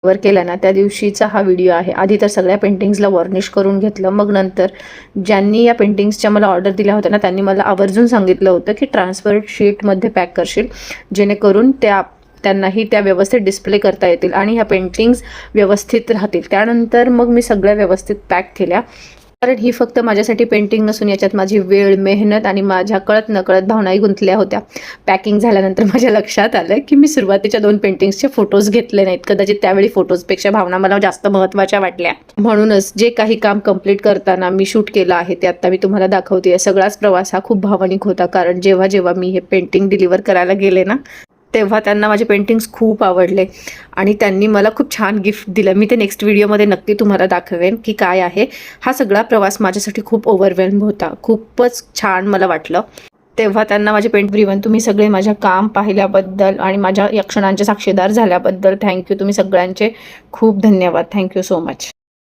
वर केला ना त्या दिवशीचा हा व्हिडिओ आहे. आधी तर सगळ्या पेंटिंग्सला वॉर्निश करून घेतलं, मग नंतर ज्यांनी या पेंटिंग्सच्या मला ऑर्डर दिल्या होत्या ना त्यांनी मला आवर्जून सांगितलं होतं की ट्रान्सफर शीटमध्ये पॅक करशील, जेणेकरून त्यांनाही त्या व्यवस्थित डिस्प्ले करता येतील आणि ह्या पेंटिंग्स व्यवस्थित राहतील. त्यानंतर मग मी सगळ्या व्यवस्थित पॅक केल्या, कारण ही फक्त माझ्यासाठी पेंटिंग नसून याच्यात माझी वेळ, मेहनत आणि माझ्या कळत नकळत भावनाही गुंतल्या होत्या. पॅकिंग झाल्यानंतर माझ्या लक्षात आलं की मी सुरुवातीच्या 2 पेंटिंग्सचे फोटोज घेतले नाहीत. कदाचित त्यावेळी फोटोजपेक्षा भावना मला जास्त महत्त्वाच्या वाटल्या. म्हणूनच जे काही काम कंप्लीट करताना मी शूट केलं आहे ते आता मी तुम्हाला दाखवते. सगळाच प्रवास हा खूप भावनिक होता, कारण जेव्हा जेव्हा मी हे पेंटिंग डिलिव्हर करायला गेले ना तेव्हा त्यांना माझे पेंटिंग्स खूप आवडले आणि त्यांनी मला खूप छान गिफ्ट दिलं. मी ते नेक्स्ट व्हिडिओमध्ये नक्की तुम्हाला दाखवेन की काय आहे. हा सगळा प्रवास माझ्यासाठी खूप ओव्हरवेल्म होता, खूपच छान मला वाटलं. तेव्हा त्यांना माझे एव्हरीवन तुम्ही सगळे माझ्या काम पाहिल्याबद्दल आणि माझ्या या क्षणांचे साक्षीदार झाल्याबद्दल थँक्यू. तुम्ही सगळ्यांचे खूप धन्यवाद. Thank you so much.